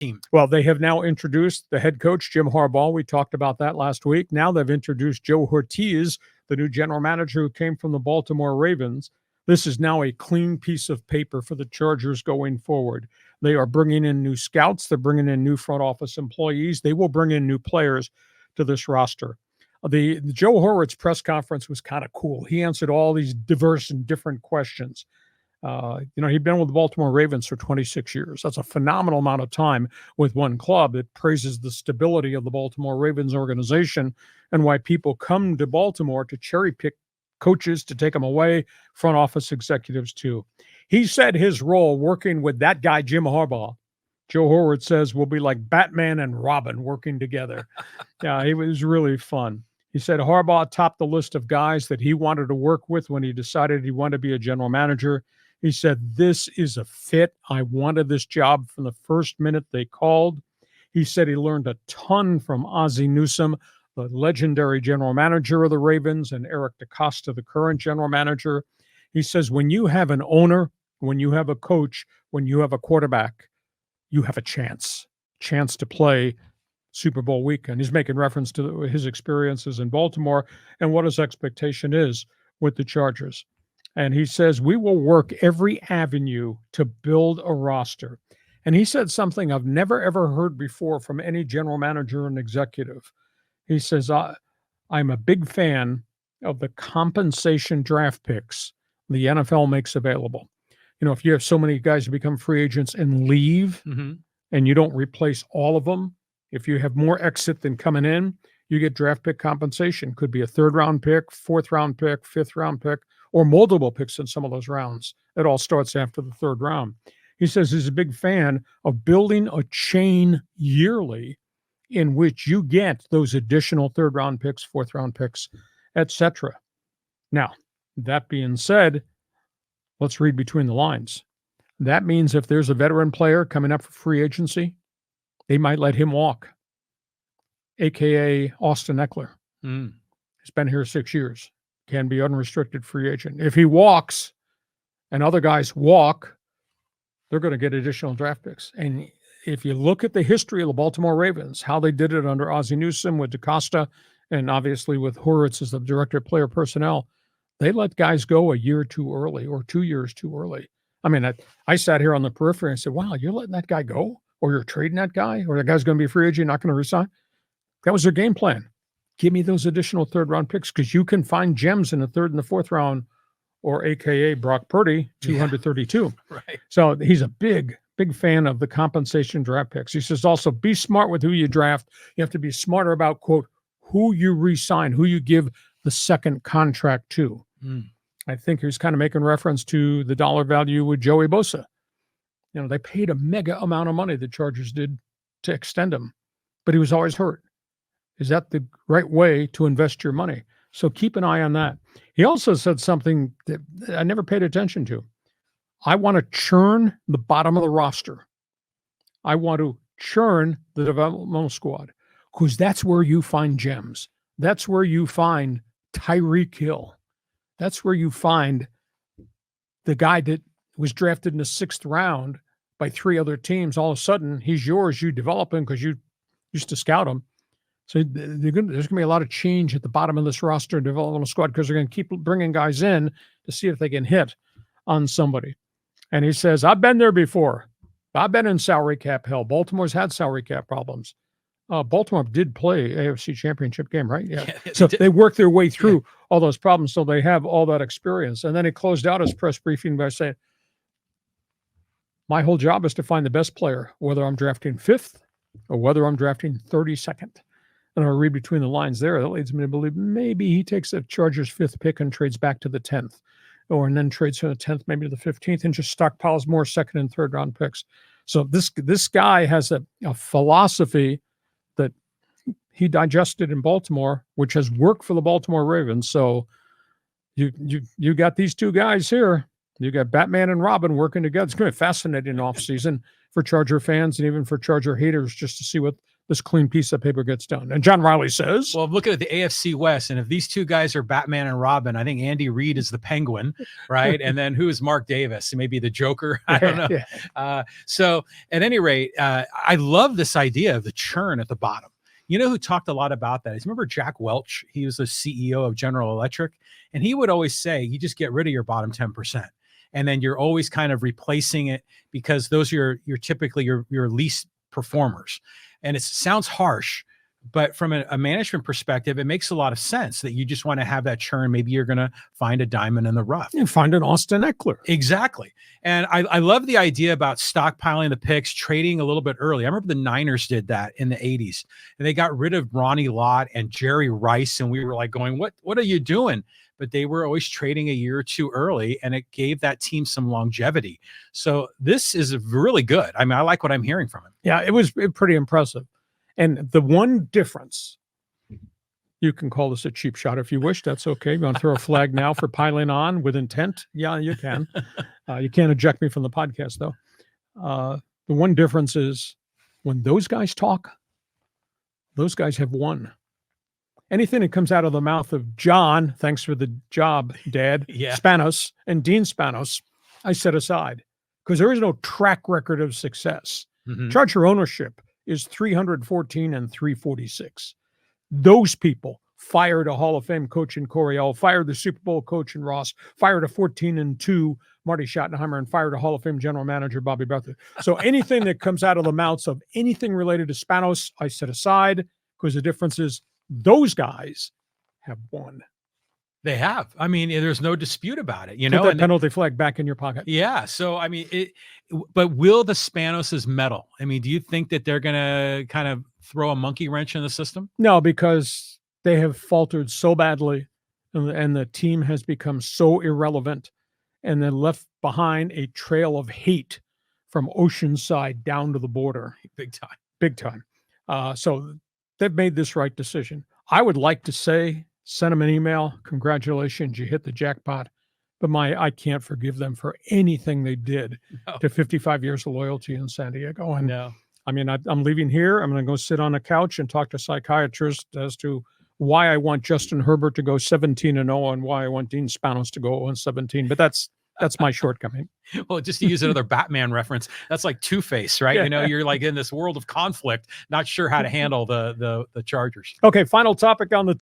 team. Well, they have now introduced the head coach, Jim Harbaugh. We talked about that last week. Now they've introduced Joe Hortiz, the new general manager who came from the Baltimore Ravens. This is now a clean piece of paper for the Chargers going forward. They are bringing in new scouts. They're bringing in new front office employees. They will bring in new players to this roster. The Joe Hortiz press conference was kind of cool. He answered all these diverse and different questions. He'd been with the Baltimore Ravens for 26 years. That's a phenomenal amount of time with one club. It praises the stability of the Baltimore Ravens organization and why people come to Baltimore to cherry pick coaches to take them away, front office executives too. He said his role working with that guy, Jim Harbaugh, Joe Hortiz says, will be like Batman and Robin working together. Yeah, it was really fun. He said Harbaugh topped the list of guys that he wanted to work with when he decided he wanted to be a general manager. He said, this is a fit. I wanted this job from the first minute they called. He said he learned a ton from Ozzie Newsome, the legendary general manager of the Ravens, and Eric DeCosta, the current general manager. He says, when you have an owner, when you have a coach, when you have a quarterback, you have a chance to play Super Bowl weekend. He's making reference to his experiences in Baltimore and what his expectation is with the Chargers. And he says, we will work every avenue to build a roster. And he said something I've never, ever heard before from any general manager and executive. He says, I'm a big fan of the compensation draft picks the NFL makes available. If you have so many guys who become free agents and leave, and you don't replace all of them, if you have more exit than coming in, you get draft pick compensation. Could be a third-round pick, fourth-round pick, fifth-round pick, or multiple picks in some of those rounds. It all starts after the third round. He says he's a big fan of building a chain yearly in which you get those additional third-round picks, fourth-round picks, etc. Now, that being said, let's read between the lines. That means if there's a veteran player coming up for free agency, they might let him walk, a.k.a. Austin Eckler. He's been here 6 years, can be unrestricted free agent. If he walks and other guys walk, they're going to get additional draft picks. And if you look at the history of the Baltimore Ravens, how they did it under Ozzie Newsome with DeCosta, and obviously with Hortiz as the director of player personnel, they let guys go a year too early or 2 years too early. I mean, I sat here on the periphery and said, wow, you're letting that guy go? Or you're trading that guy? Or that guy's going to be a free agent, not going to resign? That was their game plan. Give me those additional third-round picks because you can find gems in the third and the fourth round, or a.k.a. Brock Purdy, 232. Yeah, right. So he's a big fan of the compensation draft picks. He says also be smart with who you draft. You have to be smarter about, quote, who you re-sign, who you give the second contract to. I think he was kind of making reference to the dollar value with Joey Bosa. They paid a mega amount of money, the Chargers did, to extend him, but he was always hurt. Is that the right way to invest your money? So keep an eye on that. He also said something that I never paid attention to. I want to churn the bottom of the roster. I want to churn the developmental squad because that's where you find gems. That's where you find Tyreek Hill. That's where you find the guy that was drafted in the 6th round by 3 other teams. All of a sudden, he's yours. You develop him because you used to scout him. So there's going to be a lot of change at the bottom of this roster and developmental squad because they're going to keep bringing guys in to see if they can hit on somebody. And he says, I've been there before. I've been in salary cap hell. Baltimore's had salary cap problems. Baltimore did play AFC Championship game, right? Yeah. So they worked their way through all those problems, so they have all that experience. And then he closed out his press briefing by saying, my whole job is to find the best player, whether I'm drafting 5th or whether I'm drafting 32nd. And I'll read between the lines there. That leads me to believe maybe he takes the Chargers' 5th pick and trades back to the 10th, and then trades from the 10th maybe to the 15th and just stockpiles more 2nd and 3rd round picks. So this guy has a philosophy that he digested in Baltimore, which has worked for the Baltimore Ravens. So you got these two guys here. You got Batman and Robin working together. It's going to be a fascinating offseason for Charger fans and even for Charger haters just to see what this clean piece of paper gets done. And John Riley says, well, looking at the AFC West, and if these two guys are Batman and Robin, I think Andy Reid is the Penguin, right? And then who is Mark Davis? Maybe the Joker? I don't know. Yeah. So at any rate, I love this idea of the churn at the bottom. You know who talked a lot about that? Remember Jack Welch? He was the CEO of General Electric, and he would always say, you just get rid of your bottom 10%. And then you're always kind of replacing it because those are your typically your least performers. And it sounds harsh, but from a management perspective, it makes a lot of sense that you just want to have that churn. Maybe you're going to find a diamond in the rough. And find an Austin Eckler. Exactly. And I love the idea about stockpiling the picks, trading a little bit early. I remember the Niners did that in the 80s, and they got rid of Ronnie Lott and Jerry Rice. And we were like going, what are you doing? But they were always trading a year or two early, and it gave that team some longevity. So this is really good. I mean, I like what I'm hearing from him. Yeah, it was pretty impressive. And the one difference, you can call this a cheap shot if you wish. That's okay. You want to throw a flag now for piling on with intent? Yeah, you can. You can't eject me from the podcast, though. The one difference is when those guys talk, those guys have won. Anything that comes out of the mouth of John, thanks for the job, Dad, Spanos, and Dean Spanos, I set aside because there is no track record of success. Charger ownership is 314 and 346. Those people fired a Hall of Fame coach in Coryell, fired the Super Bowl coach in Ross, fired a 14-2 Marty Schottenheimer, and fired a Hall of Fame general manager, Bobby Bethel. So anything that comes out of the mouths of anything related to Spanos, I set aside because the difference is those guys have won. They have. I mean, there's no dispute about it. Put that penalty flag back in your pocket. Yeah. So, I mean, but will the Spanoses meddle? I mean, do you think that they're going to kind of throw a monkey wrench in the system? No, because they have faltered so badly and the team has become so irrelevant and then left behind a trail of hate from Oceanside down to the border. Big time. Big time. So they've made this right decision. I would like to say, send them an email. Congratulations, you hit the jackpot. But I can't forgive them for anything they did to 55 years of loyalty in San Diego. And I mean, I'm leaving here. I'm going to go sit on a couch and talk to psychiatrists as to why I want Justin Herbert to go 17-0 and why I want Dean Spanos to go 0-17. But that's my shortcoming. Well, just to use another Batman reference, that's like Two-Face, right? You know, you're like in this world of conflict, not sure how to handle the Chargers. Okay, final topic on the